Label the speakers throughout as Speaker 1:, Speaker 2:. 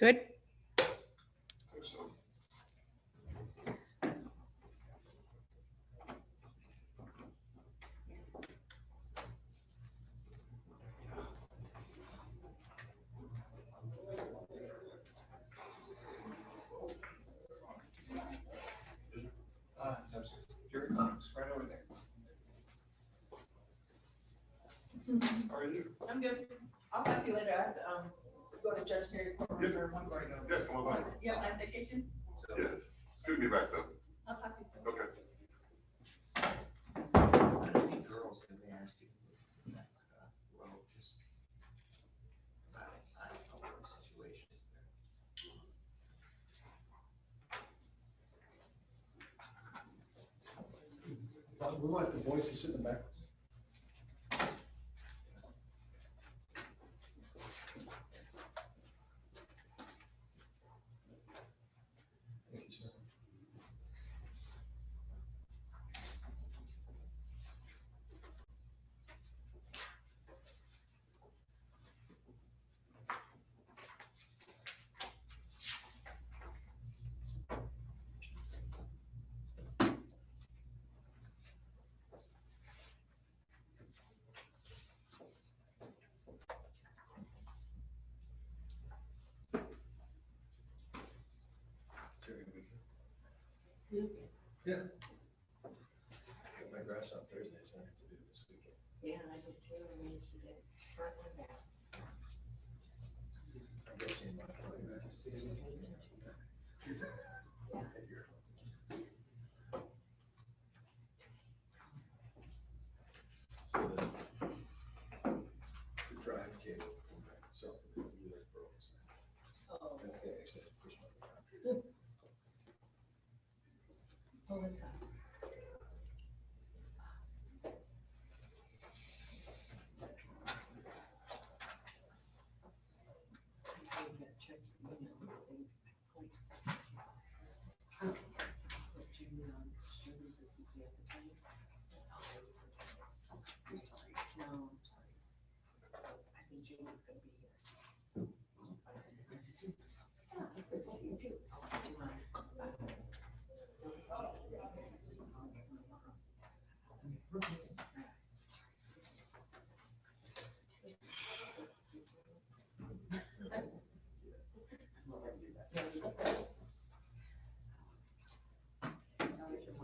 Speaker 1: Good.
Speaker 2: No, sir. Jerry, right over there.
Speaker 3: How are you?
Speaker 4: I'm good. I'll talk to you later. I have to, go to Judge Terry's courtroom.
Speaker 3: Yeah.
Speaker 2: One right now.
Speaker 3: Yeah, come on by.
Speaker 4: You have a nice vacation?
Speaker 3: Yes, it's good to be back though.
Speaker 4: I'll talk to you soon.
Speaker 3: Okay.
Speaker 2: How many girls did they ask you? Well, just, I don't know what the situation is there.
Speaker 5: We want the voices sitting in the back. Thank you, sir. Jerry, we can- Yeah. Got my grass on Thursday, so I have to do it this weekend.
Speaker 4: Yeah, I did too. I mean, she did. Front and back.
Speaker 5: I'm guessing my point. So the drive cable from my cell phone really broke. So
Speaker 4: Oh,
Speaker 5: I think I actually had to push my computer.
Speaker 4: what was that?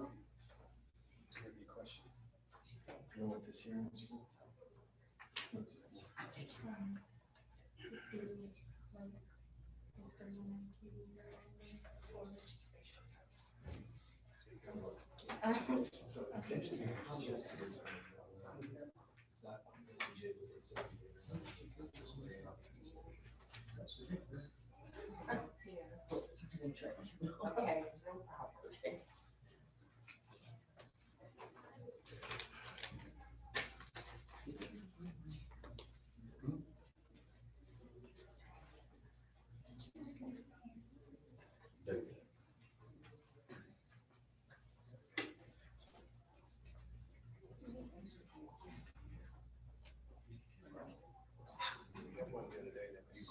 Speaker 5: Do you have any questions? You know what this hearing is for? What's it? So attention. It's not DJ with the safety.
Speaker 4: Okay, no problem.
Speaker 5: There you go. We got one the other day that we-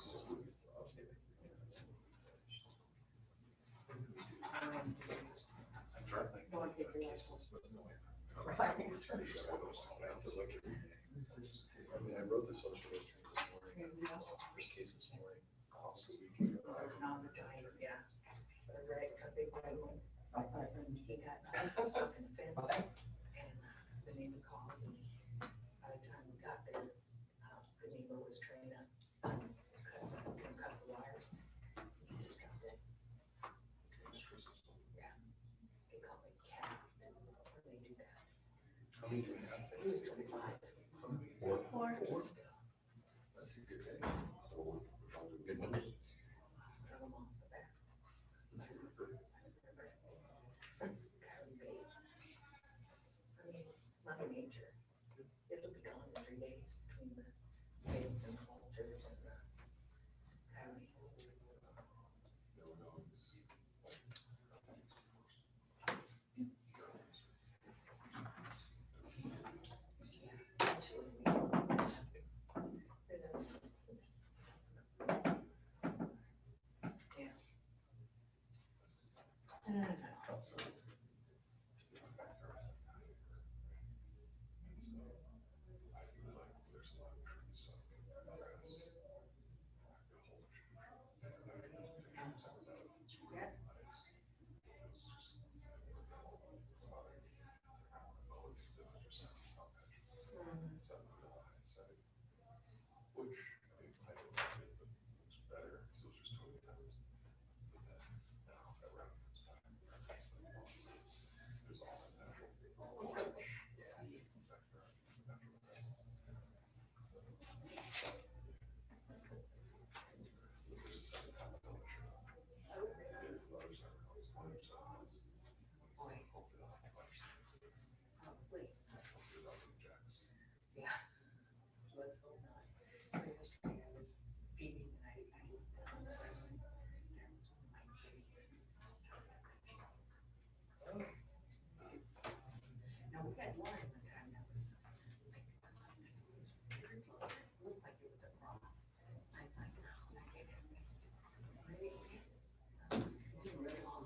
Speaker 5: I'm trying to think.
Speaker 4: Go and take your license.
Speaker 5: I mean, I wrote the social history this morning, first case this morning. So we can-
Speaker 4: On the time, yeah. Right, a big white one. He got stuck in the fence and the neighbor called and by the time we got there, the neighbor was trying to cut the wires. He just dropped it. Yeah. They call it cast when they do that.
Speaker 5: How many do we have?
Speaker 4: He was 25.
Speaker 5: Four.
Speaker 4: Four.
Speaker 5: That's a good day. Good number.
Speaker 4: Drove him off the back. I mean, Mother Nature, it'll be gone in 3 days between the pigs and the vultures and the coyote. Let's hope not. Yesterday I was feeding and I looked down and there was one of my kitties. Now, we had one at one time that was like, this was very long. It looked like it was a cross. I thought, no, I can't have that. Really? It was really long.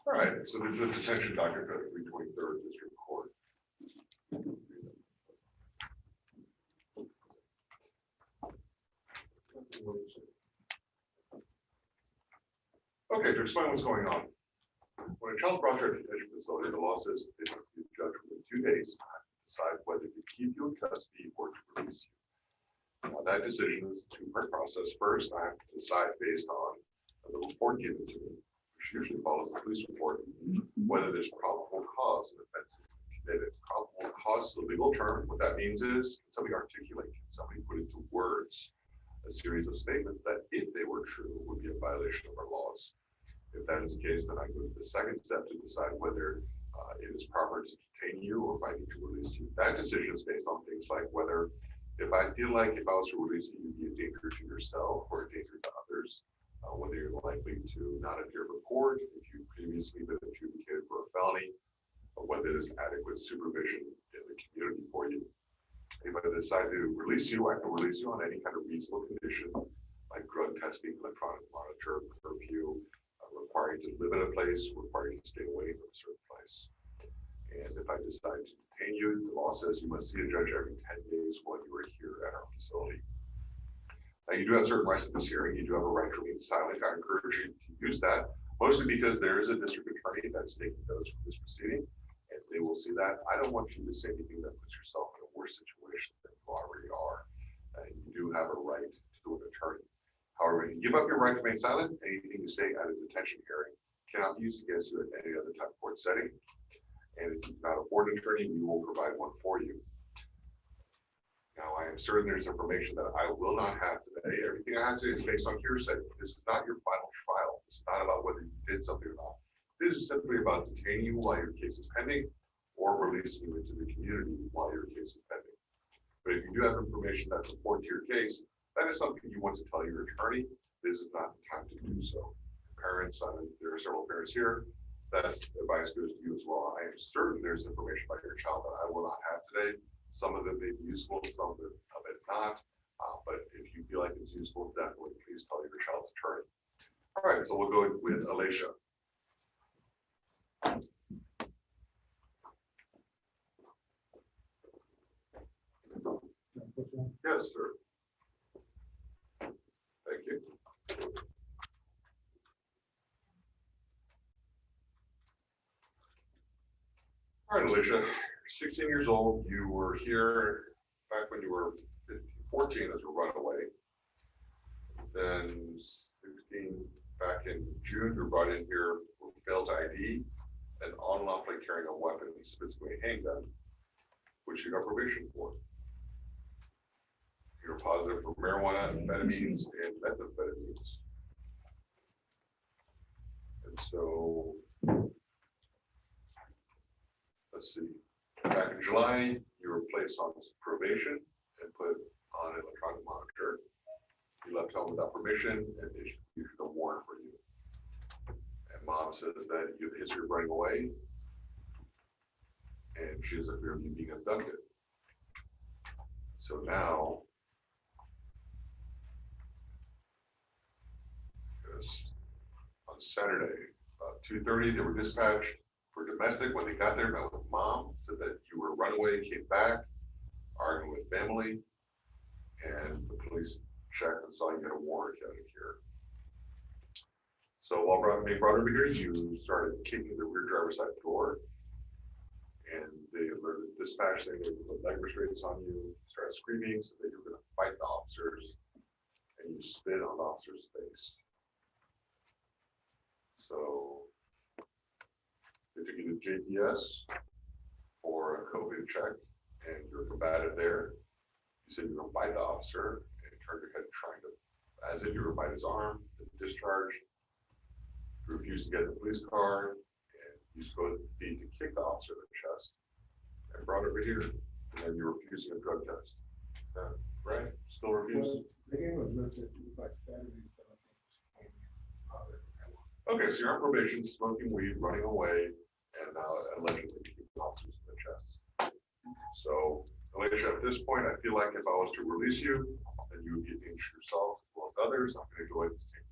Speaker 3: All right, so this is a detention docket for the 323rd District Court. Okay, to explain what's going on. When a child's brought to a detention facility, the law says it must be judged within 2 days to decide whether to keep you in custody or to release you. Now, that decision is a two-part process. First, I have to decide based on the report given to me, which usually follows the police report, whether there's probable cause of offense committed. Probable cause is a legal term. What that means is, can somebody articulate, can somebody put into words a series of statements that, if they were true, would be a violation of our laws. If that is the case, then I go to the second step to decide whether it is proper to detain you or if I need to release you. That decision is based on things like whether, if I feel like if I was to release you, you'd be a danger to yourself or a danger to others, whether you're likely to not appear for court, if you've previously been adjudicated for a felony, or whether there's adequate supervision in the community for you. If I decide to release you, I can release you on any kind of reasonable condition, like drug testing, electronic monitor, curfew, requiring to live in a place, requiring to stay away from a certain place. And if I decide to detain you, the law says you must see a judge every 10 days while you are here at our facility. Now, you do have certain rights in this hearing. You do have a right to remain silent. I encourage you to use that, mostly because there is a district attorney that is taking notes from this proceeding, and they will see that. I don't want you to say anything that puts yourself in a worse situation than you already are. And you do have a right to an attorney. However, if you give up your right to remain silent, anything you say at a detention hearing cannot be used against you at any other type of court setting. And if you cannot afford an attorney, we will provide one for you. Now, I am certain there's information that I will not have today. Everything I have today is based on hearsay. This is not your final trial. This is not about whether you did something or not. This is simply about detaining you while your case is pending or releasing you into the community while your case is pending. But if you do have information that supports your case, that is something you want to tell your attorney. This is not the time to do so. Parents, there are several parents here. That advice goes to you as well. I am certain there's information about your child that I will not have today. Some of it may be useful, some of it not. But if you feel like it's useful, definitely please tell your child's attorney. All right, so we'll go with Alicia. Yes, sir. Thank you. All right, Alicia, you're 16 years old. You were here back when you were 15, 14 as a runaway. Then 16, back in June, you were brought in here with failed ID and unlawfully carrying a weapon, specifically a handgun, which you got probation for. You're positive for marijuana, amphetamines, and methamphetamines. And so, let's see, back in July, you were placed on probation and put on an electronic monitor. You left home without permission and issued a warrant for you. And mom says that you have a history of running away and she has a fear of you being abducted. So now, on Saturday, about 2:30, they were dispatched for domestic. When they got there, met with mom, said that you were a runaway, came back, arguing with family, and the police checked and saw you had a warrant out of here. So while being brought over here, you started kicking the rear driver's side door, and they alerted dispatch saying they would put leg restraints on you, started screaming, so that you were going to fight the officers, and you spit on the officer's face. So they took you to JPS for a COVID check, and you were combative there. You said you were going to bite the officer, and you turned your head trying to, as if you were going to bite his arm, discharge. You refused to get in the police car, and you go to the feet to kick the officer in the chest, and brought over here, and then you're refusing a drug test. Right? Still refusing?
Speaker 1: The game was lifted by Saturday, so I think
Speaker 3: Okay, so you're on probation, smoking weed, running away, and now allegedly kicking officers in the chest. So, Alicia, at this point, I feel like if I was to release you, then you would be a danger to yourself as well as others. I'm going to go ahead and take.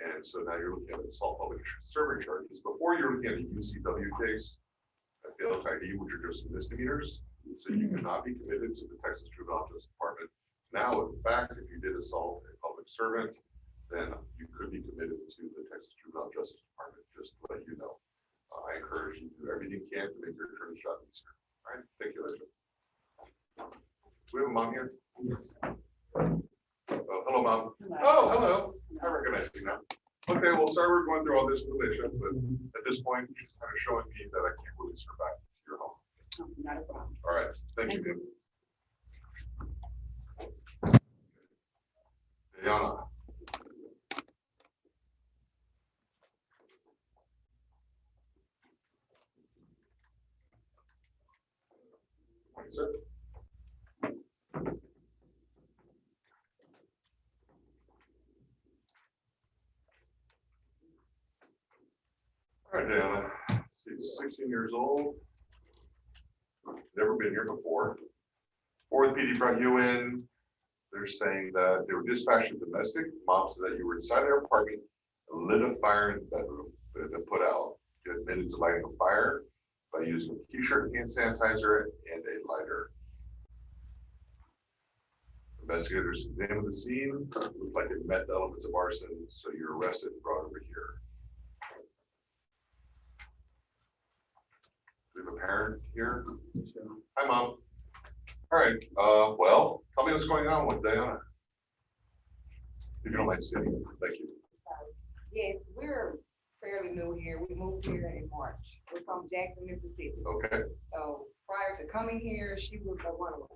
Speaker 3: And so now you're looking at assault public servant charges. Before you're looking at a UCW case, a failed ID, which are just misdemeanors. So you cannot be committed to the Texas Juvenile Justice Department. Now, in fact, if you did assault a public servant, then you could be committed to the Texas Juvenile Justice Department, just to let you know. I encourage you to do everything you can to make your attorney job easier. All right, thank you, Alicia. Do we have a mom here?
Speaker 1: Yes.
Speaker 3: Oh, hello, Mom. Oh, hello. I recognize you now. Okay, well, sorry we're going through all this with Alicia, but at this point, she's kind of showing me that I can't release her back to your home.
Speaker 6: Not a problem.
Speaker 3: All right, thank you, ma'am. Diana. Morning, sir. All right, Diana. She's 16 years old. Never been here before. Before the PD brought you in, they're saying that they were dispatched to domestic. Mom said that you were inside their apartment and lit a fire in the bedroom that had been put out. You admitted to lighting a fire by using a t-shirt, hand sanitizer, and a lighter. Investigators examined the scene, looked like it met the elements of arson, so you're arrested and brought over here. We have a parent here. Hi, Mom. All right, well, tell me what's going on with Diana. If you don't mind stating, thank you.
Speaker 6: Yes, we're fairly new here. We moved here in March. We're from Jackson, Mississippi.
Speaker 3: Okay,
Speaker 6: So prior to coming here, she was a runaway.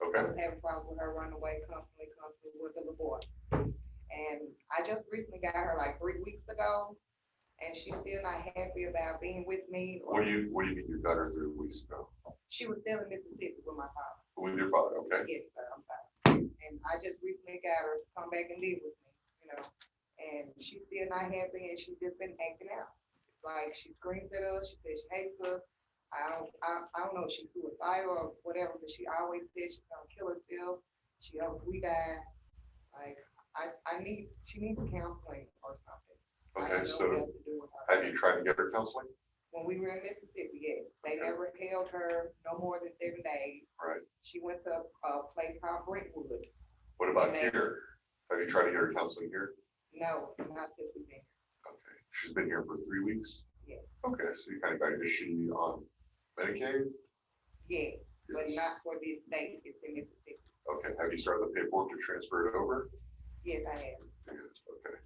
Speaker 6: I
Speaker 3: okay,
Speaker 6: was having problems with her running away constantly with the divorce. And I just recently got her like 3 weeks ago, and she's still not happy about being with me.
Speaker 3: what do you mean you got her 3 weeks ago?
Speaker 6: She was still in Mississippi with my father.
Speaker 3: With your father, okay?
Speaker 6: Yes, sir, I'm sorry. And I just recently got her to come back and live with me, you know, and she's still not happy, and she's just been acting out. Like, she screams at us, she says she hates us. I don't know if she's suicidal or whatever, but she always says she's gonna kill herself. She hopes we die. Like, she needs counseling or something. I
Speaker 3: Okay,
Speaker 6: don't know
Speaker 3: so
Speaker 6: what else to do with her.
Speaker 3: have you tried to get her counseling?
Speaker 6: When we were in Mississippi, yes, they never held her no more than 7 days.
Speaker 3: Right.
Speaker 6: She went to a place called Brentwood.
Speaker 3: What about
Speaker 6: And
Speaker 3: here? Have you tried to get her counseling here?
Speaker 6: No, not this weekend.
Speaker 3: Okay, she's been here for 3 weeks?
Speaker 6: Yes.
Speaker 3: Okay, so you kind of got, is she on Medicaid?
Speaker 6: Yes, but
Speaker 3: Yes.
Speaker 6: not for this state, it's in Mississippi.
Speaker 3: Okay, have you started the paperwork to transfer it over?
Speaker 6: Yes, I am.
Speaker 3: Yes, okay.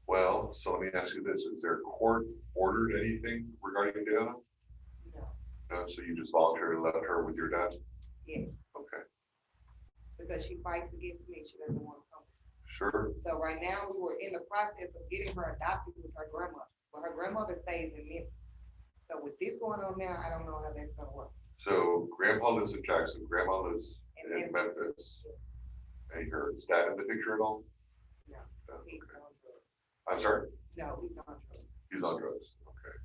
Speaker 3: Well, so let me ask you this, is there court ordered anything regarding Diana?
Speaker 6: No,
Speaker 3: No, so you just voluntarily left her with your dad?
Speaker 6: yes,
Speaker 3: Okay,
Speaker 6: because she fights against me, she doesn't want to come.
Speaker 3: sure,
Speaker 6: So right now, we were in the process of getting her adopted with her grandmother, but her grandmother stays in Memphis. So with this going on now, I don't know how that's gonna work.
Speaker 3: so grandpa lives in Jackson, grandma lives
Speaker 6: And
Speaker 3: in
Speaker 6: then,
Speaker 3: Memphis. And her, is dad in the picture at all?
Speaker 6: no,
Speaker 3: No,
Speaker 6: he's
Speaker 3: okay.
Speaker 6: on drugs.
Speaker 3: I'm sorry,
Speaker 6: No, he's on drugs.
Speaker 3: he's on drugs, okay.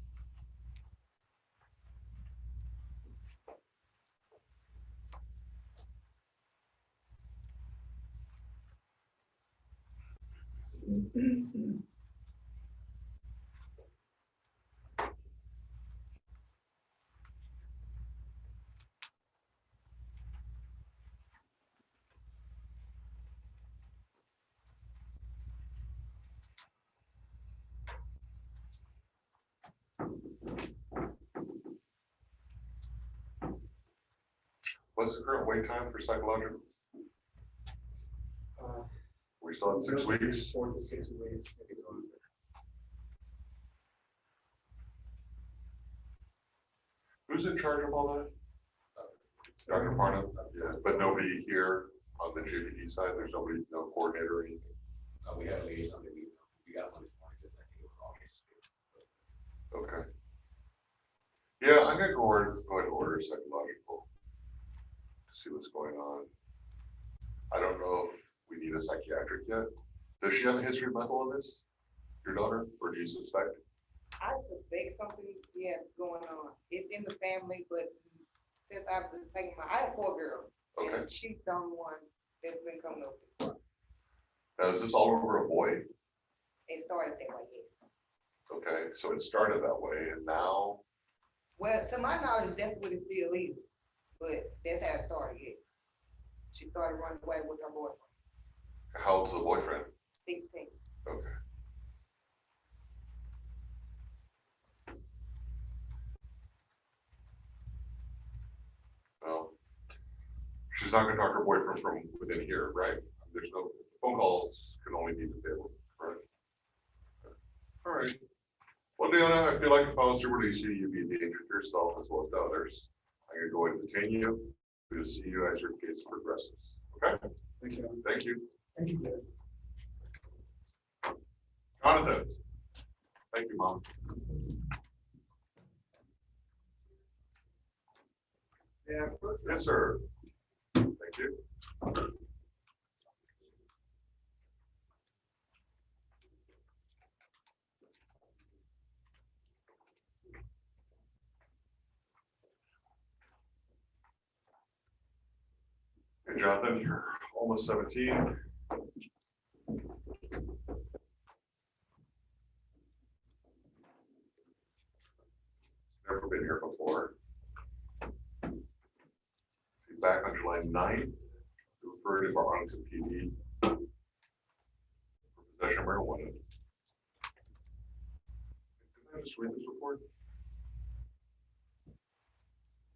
Speaker 3: What's the current wait time for psychological? We still have 6 weeks?
Speaker 1: 4 to 6 weeks. I think, on it.
Speaker 3: Who's in charge of all that? Dr. Parnham, yeah, but nobody here on the JPD side, there's nobody, no coordinator or anything?
Speaker 5: We had a liaison that we got one this morning, just I think it was August.
Speaker 3: Okay. Yeah, I'm gonna go ahead and order psychological to see what's going on. I don't know if we need a psychiatric yet. Does she have a history of mental illness, your daughter, or do you suspect?
Speaker 6: I suspect something, yeah, going on. It's in the family, but since I've been taking I have 4 girls.
Speaker 3: Okay.
Speaker 6: And she's the only one that's been coming up before.
Speaker 3: Now, is this all over a boy?
Speaker 6: It started that way, yeah.
Speaker 3: Okay, so it started that way, and now,
Speaker 6: Well, to my knowledge, that's what it's still legal, but that's how it started, yeah. She started running away with her boyfriend,
Speaker 3: how old's the boyfriend?
Speaker 6: 16.
Speaker 3: Okay. Well, she's not gonna talk to her boyfriend from within here, right? There's no, phone calls can only be disabled, correct? All right. Well, Deanna, I feel like if I was to release you, you'd be a danger to yourself as well as to others. I'm gonna go ahead and detain you. We'll see you as your case progresses. Okay?
Speaker 1: Thank you.
Speaker 3: Thank you.
Speaker 1: Thank you, Dad.
Speaker 3: Jonathan. Thank you, Mom.
Speaker 1: Yeah,
Speaker 3: Yes, sir. Thank you. Hey, Jonathan, you're almost 17. Never been here before. See, back on July 9th, you referred to Arlington PD for possession of marijuana. Didn't I just read this report?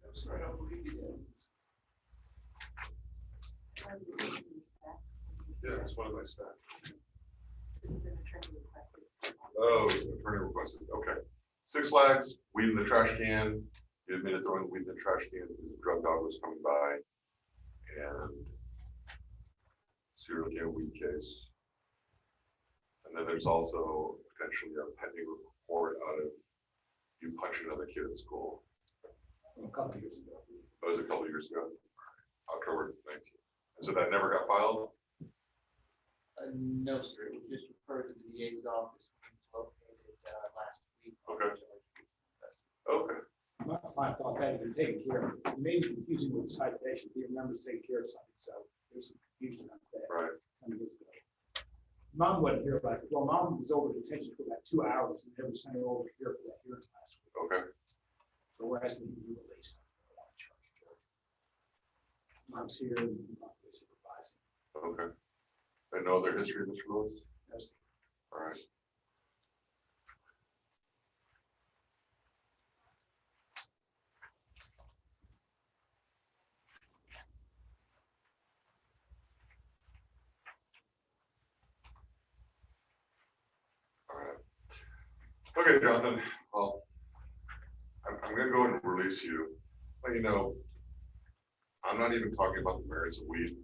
Speaker 1: I'm sorry, I don't believe you did.
Speaker 3: Yeah, it's one of my staff.
Speaker 4: This is an attorney requested.
Speaker 3: Oh, attorney requested, okay. Six Flags, weed in the trash can. You admitted throwing weed in the trash can, because the drug dog was coming by. And serial can weed case. And then there's also potentially a pending report out of you punching another kid at school.
Speaker 1: A couple of years ago.
Speaker 3: That was a couple of years ago, October 19th. And so that never got filed?
Speaker 2: No, sir, it was just referred to the DA's office when it was located, last week.
Speaker 3: Okay. Okay,
Speaker 1: I thought that had been taken care of. It may be confusing with the citation. He remembers taking care of something, so there's some confusion on that.
Speaker 3: right.
Speaker 1: Some years ago. Mom wasn't here, but, well, Mom was over detention for about 2 hours and then we sent her over here for that hearing last week.
Speaker 3: Okay,
Speaker 1: So we're asking him to be released. Mom's here and Mom is supervising.
Speaker 3: okay. And no other history of this release?
Speaker 1: That's-
Speaker 3: All right. All right. Okay, Jonathan, well, I'm gonna go ahead and release you. But you know, I'm not even talking about the merits of weed,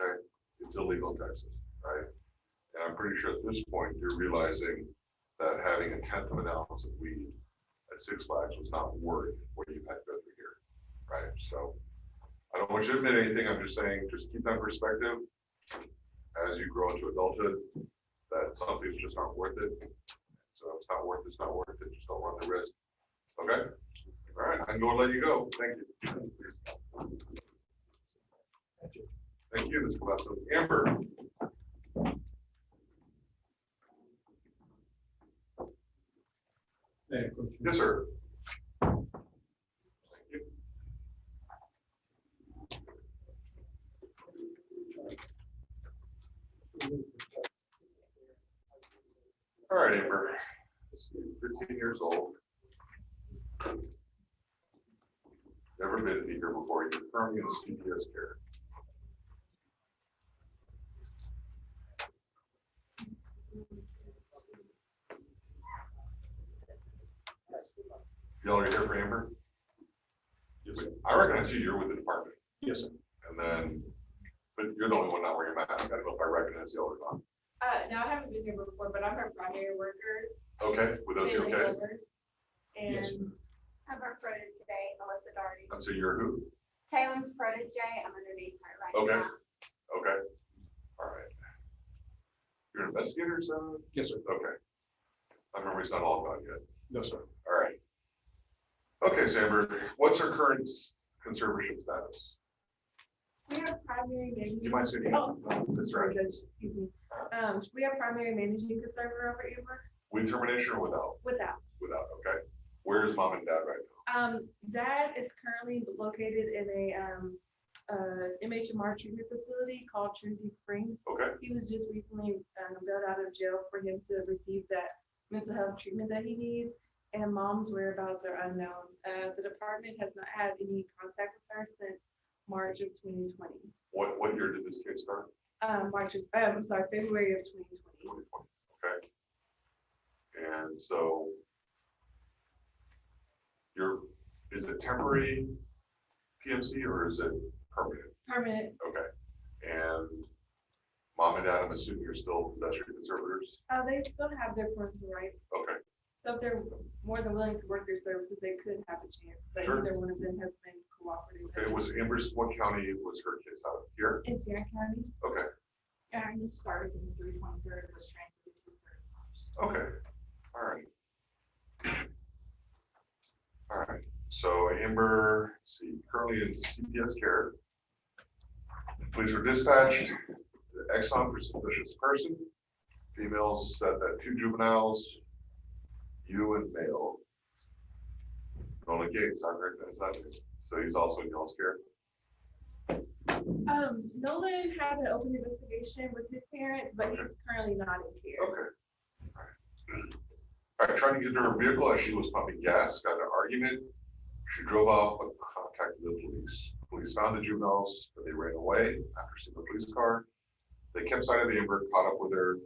Speaker 3: okay? It's illegal in Texas, right? And I'm pretty sure at this point, you're realizing that having a 1/10 of an ounce of weed at Six Flags was not worth what you had to go through here, right? So I don't want you to admit anything, I'm just saying, just keep that perspective as you grow into adulthood, that something's just not worth it. So if it's not worth it, it's not worth it, just don't run the risk, okay? All right, I can go and let you go, thank you. Thank you, Ms. Colasco. Amber.
Speaker 1: Yeah, Coach.
Speaker 3: Yes, sir. Thank you. All right, Amber. Let's see, 15 years old. Never been here before. You're currently in CPS care. Y'all are here for Amber? I recognize you. You're with the department.
Speaker 1: Yes, sir.
Speaker 3: And then, but you're the only one not wearing a mask. I don't know if I recognize the other one.
Speaker 7: No, I haven't been here before, but I'm a primary worker.
Speaker 3: Okay, with those, you
Speaker 7: Bailey
Speaker 3: okay?
Speaker 7: Glover,
Speaker 1: Yes,
Speaker 7: And I'm her protege, Melissa Doherty.
Speaker 3: So you're who?
Speaker 7: Taylor's protege, I'm underneath her right
Speaker 3: Okay.
Speaker 7: now.
Speaker 3: Okay. All right. You're an investigator, so?
Speaker 1: Yes, sir.
Speaker 3: Okay. My memory's not all gone yet.
Speaker 1: No, sir.
Speaker 3: All right. Okay, Samber, what's her current conservatorship status?
Speaker 7: We have primary
Speaker 3: Do
Speaker 7: managing.
Speaker 3: you mind sitting?
Speaker 7: Oh,
Speaker 3: That's
Speaker 7: sorry,
Speaker 3: right.
Speaker 7: Judge, excuse me. We have primary managing conservator over Amber
Speaker 3: With termination or without?
Speaker 7: without.
Speaker 3: Without, okay. Where is mom and dad right now?
Speaker 7: Dad is currently located in a MHMR treatment facility called Trinity Springs.
Speaker 3: Okay,
Speaker 7: He was just recently bailed out of jail for him to receive that mental health treatment that he needs, and mom's whereabouts are unknown. The department has not had any contact with her since March of 2020.
Speaker 3: what year did this case start?
Speaker 7: February of 2020.
Speaker 3: 2020, okay. And so is it temporary PMC or is it permanent?
Speaker 7: Permanent.
Speaker 3: Okay. And mom and dad, I'm assuming you're still possessory conservators?
Speaker 7: They still have their parental rights,
Speaker 3: Okay,
Speaker 7: so if they're more than willing to work their services, they could have a chance, but
Speaker 3: Sure.
Speaker 7: neither one of them has been cooperative.
Speaker 3: okay, was Amber's, what county was her case out of? Here?
Speaker 7: In Tarrant County,
Speaker 3: Okay,
Speaker 7: and this started in the 323rd, was transferred to the 3rd.
Speaker 3: okay, all right. All right, so Amber, let's see, currently in CPS care. Police were dispatched to Exxon for suspicious person. Females said that 2 juveniles, you and male. Nolan Gates, I recognize that name. So he's also in y'all's care.
Speaker 7: Nolan had an open investigation with his parents, but he's currently not in care.
Speaker 3: Okay. All right, trying to get to her vehicle as she was pumping gas, got in an argument. She drove off but contacted the police. Police found the juveniles, but they ran away after seeing the police car. They kept sight of Amber, caught up with her.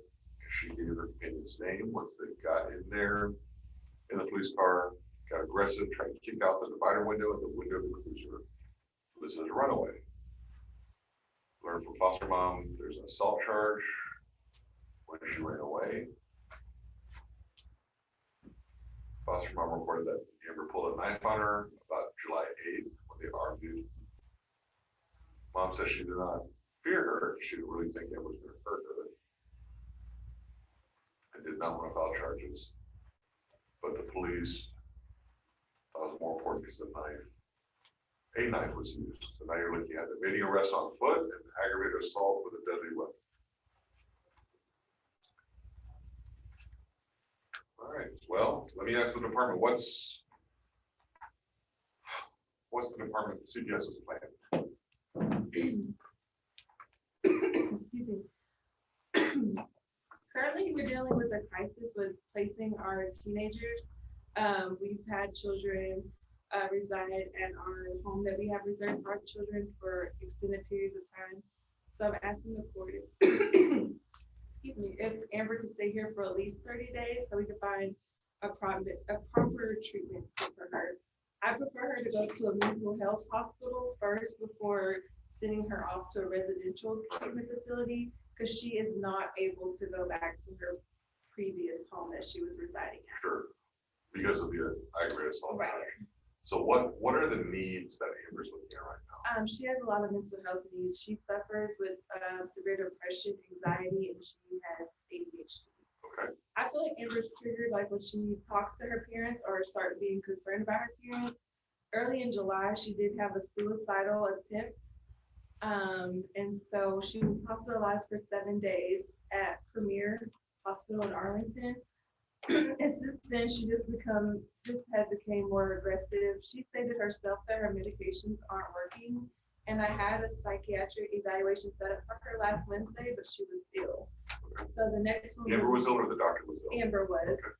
Speaker 3: She gave her companion's name. Once they got in there, in the police car, got aggressive, tried to kick out the divider window and the window of the cruiser. This is a runaway. Learned from foster mom, there's an assault charge when she ran away. Foster mom reported that Amber pulled a knife on her about July 8th when they argued. Mom says she did not fear her. She didn't really think Amber was going to hurt her. And did not want to file charges. But the police thought it was more important because a knife was used. So now you're looking at evading arrest on foot and aggravated assault with a deadly weapon. All right, well, let me ask the department, what's the department CPS's plan?
Speaker 7: Excuse me. Currently, we're dealing with a crisis with placing our teenagers. We've had children reside at our home that we have reserved for our children for extended periods of time. So I'm asking the court, excuse me, if Amber could stay here for at least 30 days so we can find a proper treatment for her. I prefer her to go to a mental health hospital first before sending her off to a residential treatment facility, because she is not able to go back to her previous home that she was residing at.
Speaker 3: Sure, because of the aggravated assault.
Speaker 7: Right.
Speaker 3: charge. So what are the needs that Amber's looking at right now?
Speaker 7: She has a lot of mental health needs. She suffers with severe depression, anxiety, and she has ADHD.
Speaker 3: Okay,
Speaker 7: I feel like Amber's triggered like when she talks to her parents or start being concerned about her parents. Early in July, she did have a suicidal attempt. And so she was hospitalized for 7 days at Premier Hospital in Arlington. And since then, she just has become more aggressive. She stated herself that her medications aren't working. And I had a psychiatric evaluation set up for her last Wednesday, but she was ill. So the next one.
Speaker 3: Amber was ill or the doctor was ill?
Speaker 7: Amber was.
Speaker 3: Okay.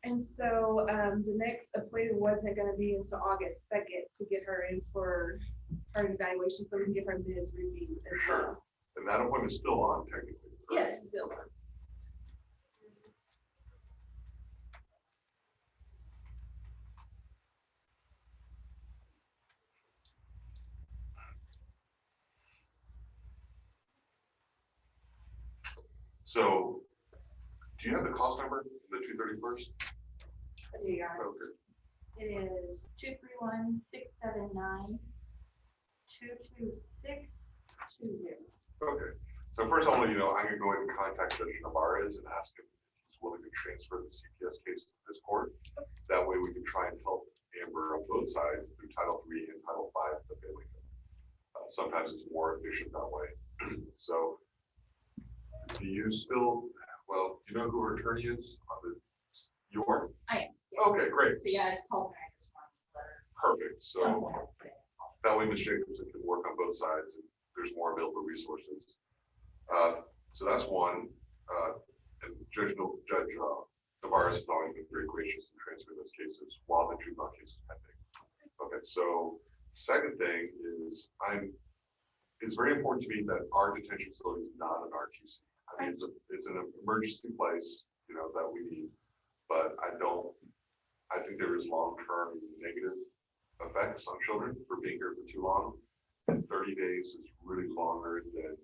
Speaker 7: And so the next appointment wasn't going to be until August 2nd to get her in for her evaluation so we can get her meds reviewed as well.
Speaker 3: And that appointment's still on technically?
Speaker 7: Yes, still on.
Speaker 3: So, do you have the cost number, the 231st?
Speaker 7: Yeah.
Speaker 3: Okay.
Speaker 8: It is 231-679-22620.
Speaker 3: Okay. So first I want to, I'm going to go ahead and contact Judge Navarez and ask him if he's willing to transfer the CPS case to this court. That way we can try and help Amber on both sides through Title III and Title V, the family Sometimes it's more efficient that way. So do you still, well, do you know who our attorney is on the, you are?
Speaker 8: I am.
Speaker 3: Okay, great.
Speaker 8: So yeah, I called back this morning, but
Speaker 3: Perfect. So
Speaker 8: someone else did.
Speaker 3: that way Ms. Jacobson can work on both sides and there's more available resources. So that's one. And Judge Navarez has always been very gracious in transferring those cases while the juvenile case is pending. Okay, so second thing is it's very important to me that our detention facility is not an RTC. I mean, it's an emergency place, you know, that we need, but I think there is long-term negative effects on children for being here for too long. And 30 days is really longer than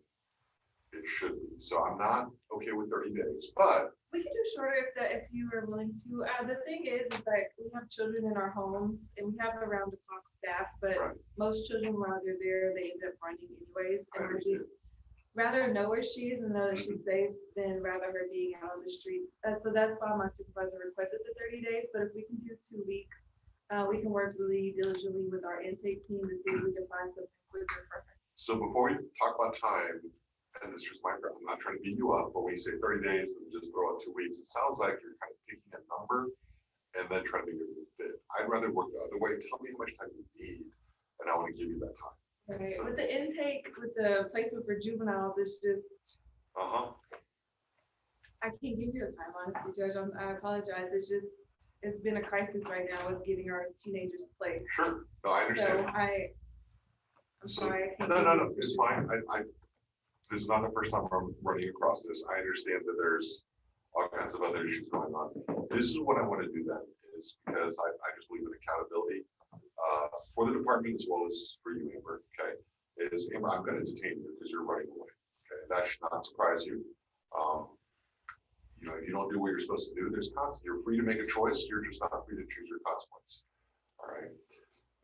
Speaker 3: it should be. So I'm not okay with 30 days, but
Speaker 7: We can do shorter if you are willing to. The thing is that we have children in our homes and we have around the clock staff, but
Speaker 3: right,
Speaker 7: most children while they're there, they end up running anyways.
Speaker 3: I
Speaker 7: And we're
Speaker 3: understand.
Speaker 7: just rather know where she is and know that she's safe than rather her being out on the street. So that's why my supervisor requested the 30 days, but if we can do 2 weeks, we can work really diligently with our intake team to see if we can find something quicker for her.
Speaker 3: so before we talk about time, and it's just I'm not trying to beat you up, but when you say 30 days and just throw out 2 weeks, it sounds like you're kind of picking a number and then trying to make it fit. I'd rather work the other way. Tell me how much time you need, and I want to give you that time.
Speaker 7: Right. With the intake, with the placement for juveniles, it's just, I can't give you a time, honestly, Judge. I apologize. It's been a crisis right now with getting our teenagers placed.
Speaker 3: Sure. No, I
Speaker 7: So
Speaker 3: understand.
Speaker 7: I'm sorry. I can't
Speaker 3: No,
Speaker 7: give
Speaker 3: no,
Speaker 7: you
Speaker 3: no, it's fine. This is not the first time I'm running across this. I understand that there's all kinds of other issues going on. This is what I want to do then, is because I just believe in accountability for the department as well as for you, Amber, okay? Is Amber, I'm going to detain you because you're running away, okay? That should not surprise you. You know, if you don't do what you're supposed to do, you're free to make a choice. You're just not free to choose your consequence, all right?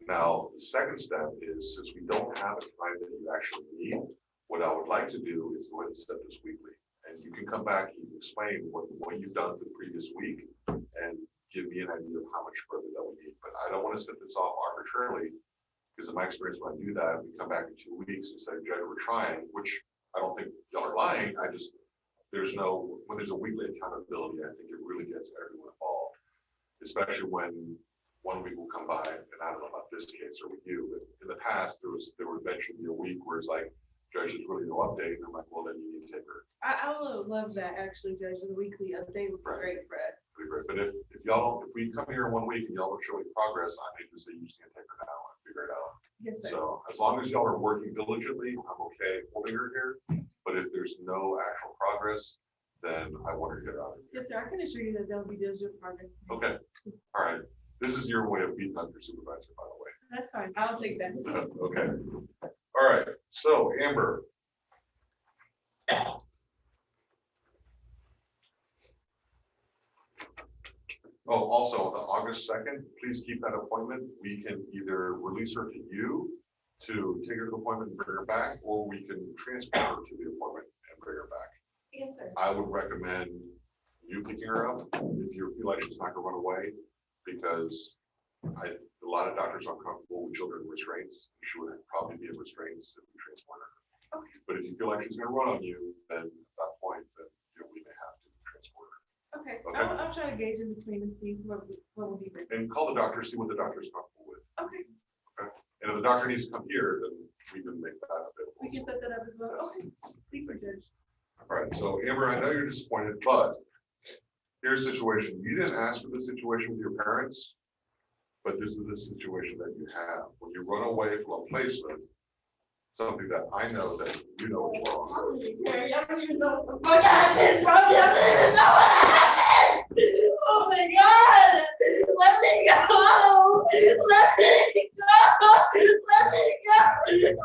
Speaker 3: Now, the second step is, since we don't have a time that you actually need, what I would like to do is go ahead and set this weekly. And you can come back and explain what you've done for the previous week and give me an idea of how much further that we need. But I don't want to set this off arbitrarily, because in my experience, when I do that, we come back in 2 weeks and say, Judge, we're trying, which I don't think y'all are lying. When there's a weekly accountability, I think it really gets everyone involved, especially when 1 week will come by, and I don't know about this case or with you, but in the past, there would eventually be a week where it's like, Judge, there's really no update, and I'm like, well, then you need to take her.
Speaker 7: I would love that, actually, Judge. The weekly update would be
Speaker 3: Right.
Speaker 7: great for us.
Speaker 3: Pretty great. But if we come here in 1 week and y'all don't show any progress, I may just say, you just can't take her now and figure it out.
Speaker 7: Yes, sir.
Speaker 3: So as long as y'all are working diligently, I'm okay holding her here. But if there's no actual progress, then I want her to get out of here.
Speaker 7: Yes, sir. I can assure you that there'll be diligent progress.
Speaker 3: Okay, all right. This is your way of beating up your supervisor, by the way.
Speaker 7: That's fine. I'll take that.
Speaker 3: Okay, all right. So Amber. Oh, also, the August 2nd, please keep that appointment. We can either release her to you to take her to the appointment and bring her back, or we can transfer her to the appointment and bring her back.
Speaker 7: Yes, sir.
Speaker 3: I would recommend you picking her up if you feel like she's not gonna run away, because a lot of doctors are uncomfortable with children in restraints. She would probably be in restraints if we transport her.
Speaker 7: Okay.
Speaker 3: But if you feel like she's gonna run on you, then at that point, then we may have to transport her.
Speaker 7: Okay.
Speaker 3: Okay.
Speaker 7: I'll try to gauge in between and see what will be great.
Speaker 3: And call the doctor, see what the doctor's comfortable with.
Speaker 7: Okay.
Speaker 3: And if the doctor needs to come here, then we can make that available.
Speaker 7: We can set that up as well. Okay. Thank you, Judge.
Speaker 3: All right, so Amber, I know you're disappointed, but here's a situation. You didn't ask for this situation with your parents, but this is the situation that you have. When you run away from a placement, something that I know that you know is wrong.
Speaker 8: I don't even know what happened from you. I don't even know what happened. Oh my God. Let me go. Let me go. Let me go.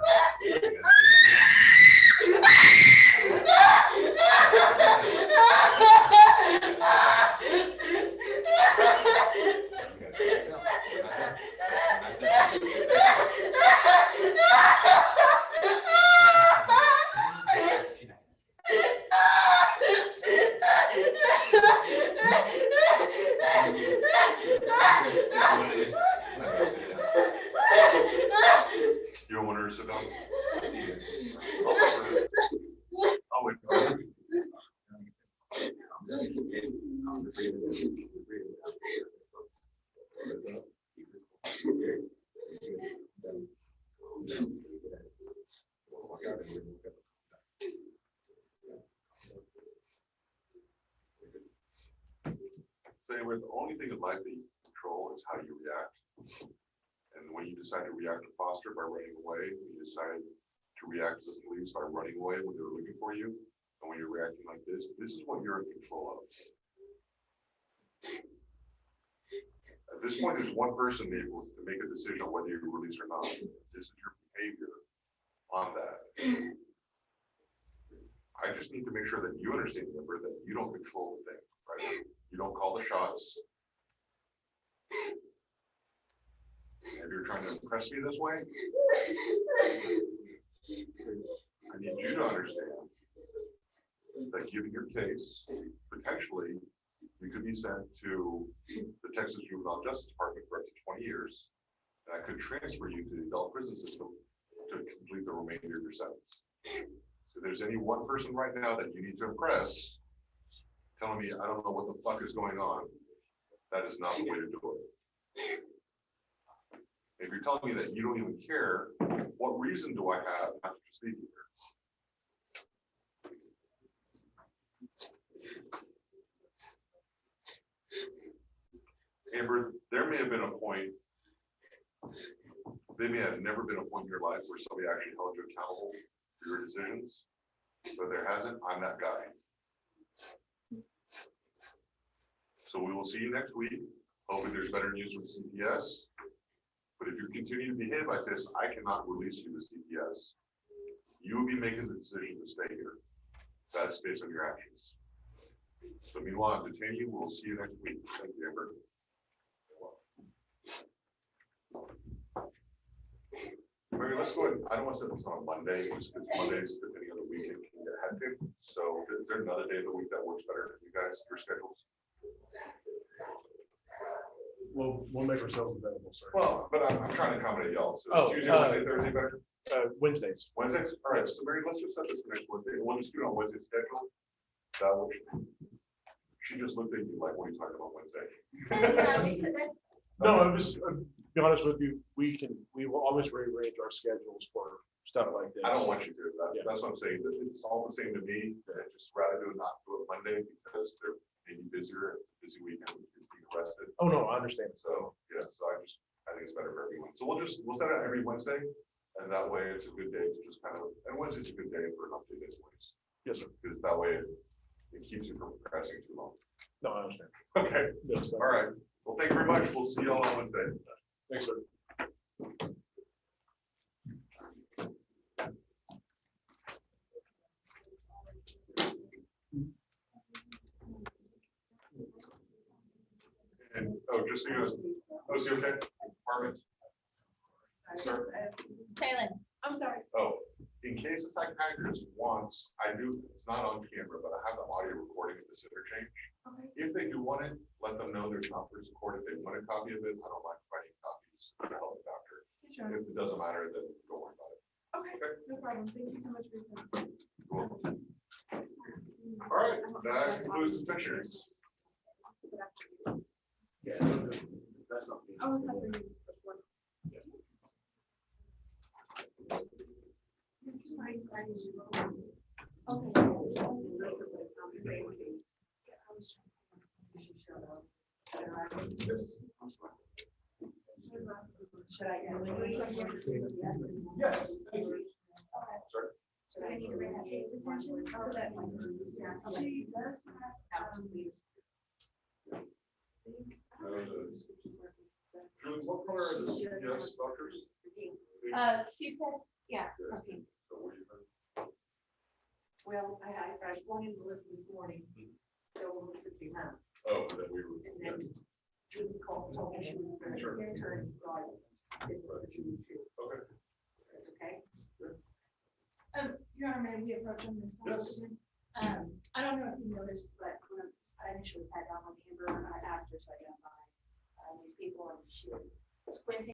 Speaker 3: So anyway, the only thing in life that you can control is how you react. And when you decide to react to Foster by running away, when you decide to react to the police by running away when they were looking for you, and when you're reacting like this is what you're in control of. At this point, there's one person able to make a decision on whether you release or not. This is your behavior on that. I just need to make sure that you understand, Amber, that you don't control the thing, right? You don't call the shots. If you're trying to impress me this way, I need you to understand that given your case, potentially, you could be sent to the Texas Juvenile Justice Department for up to 20 years. And I could transfer you to the adult prison system to complete the remainder of your sentence. So if there's any one person right now that you need to impress, telling me, I don't know what the fuck is going on, that is not the way to do it. If you're telling me that you don't even care, what reason do I have not to just leave you here? Amber, there may have been a point, there may have never been a point in your life where somebody actually held you accountable for your decisions. But there hasn't, I'm that guy. So we will see you next week. Hopefully there's better news from CPS. But if you continue to behave like this, I cannot release you to CPS. You will be making the decision to stay here. That's based on your actions. So meanwhile, I'm detaining you. We'll see you next week. Thank you, Amber. Mary, let's go ahead. I don't want to set this on Monday, just because Mondays, depending on the week, it can get hectic. So is there another day of the week that works better for you guys, your schedules?
Speaker 1: We'll make ourselves available, sir.
Speaker 3: Well, but I'm trying to accommodate y'all. So
Speaker 1: Oh,
Speaker 3: Tuesday, Wednesday, Thursday better?
Speaker 1: Wednesdays.
Speaker 3: Wednesdays? All right, so Mary, let's just set this for next Wednesday. We'll just do it on Wednesday schedule. That will, she just looked at you like, what are you talking about Wednesday?
Speaker 1: No, I'm just, be honest with you, we will always rearrange our schedules for stuff like this.
Speaker 3: I don't want you to.
Speaker 1: Yeah.
Speaker 3: That's what I'm saying. It's all the same to me. I'd just rather not do it Monday because they're maybe busier, busy weekend, being arrested.
Speaker 1: Oh, no, I understand.
Speaker 3: So, yeah, so I think it's better for everyone. So we'll set it every Wednesday. And that way it's a good day to just kind of, and Wednesday's a good day for an update anyways.
Speaker 1: Yes, sir.
Speaker 3: Because that way it keeps you from progressing too long.
Speaker 1: No, I understand.
Speaker 3: Okay,
Speaker 1: Yes, sir.
Speaker 3: all right. Well, thank you very much. We'll see you all on Wednesday.
Speaker 1: Thanks, sir.
Speaker 3: And, just so you know, is he okay? Department? Sir?
Speaker 8: Taylor.
Speaker 7: I'm sorry.
Speaker 3: Oh, in case the psychiatrist wants, it's not on camera, but I have the audio recording of this interchange.
Speaker 7: Okay.
Speaker 3: If they do want it, let them know there's not first recorded. If they want a copy of it, I don't mind providing copies to help the doctor.
Speaker 7: Sure.
Speaker 3: If it doesn't matter, then don't worry about it.
Speaker 7: Okay, no problem. Thank you so much for your time.
Speaker 3: You're welcome. All right, that concludes the pictures.
Speaker 1: Yeah, that's not me.
Speaker 7: I was having you.
Speaker 4: Should I go?
Speaker 1: Yes. Thank you.
Speaker 3: Sorry.
Speaker 4: Should I need to bring that date attention or that one?
Speaker 7: She does
Speaker 3: Julie, what color are the CPS doctors?
Speaker 8: CPS, yeah, okay.
Speaker 3: So what do you think?
Speaker 4: Well, I wanted Melissa this morning, so Melissa came out,
Speaker 3: Oh, that we were.
Speaker 4: and then Julie called, told me she was going to return, so I did for Julie too.
Speaker 3: Okay.
Speaker 4: That's okay?
Speaker 8: Your Honor, may we approach on this?
Speaker 3: Yes.
Speaker 8: I don't know if you noticed, but when I initially sat down with Amber, I asked her to identify these people, and she was squinting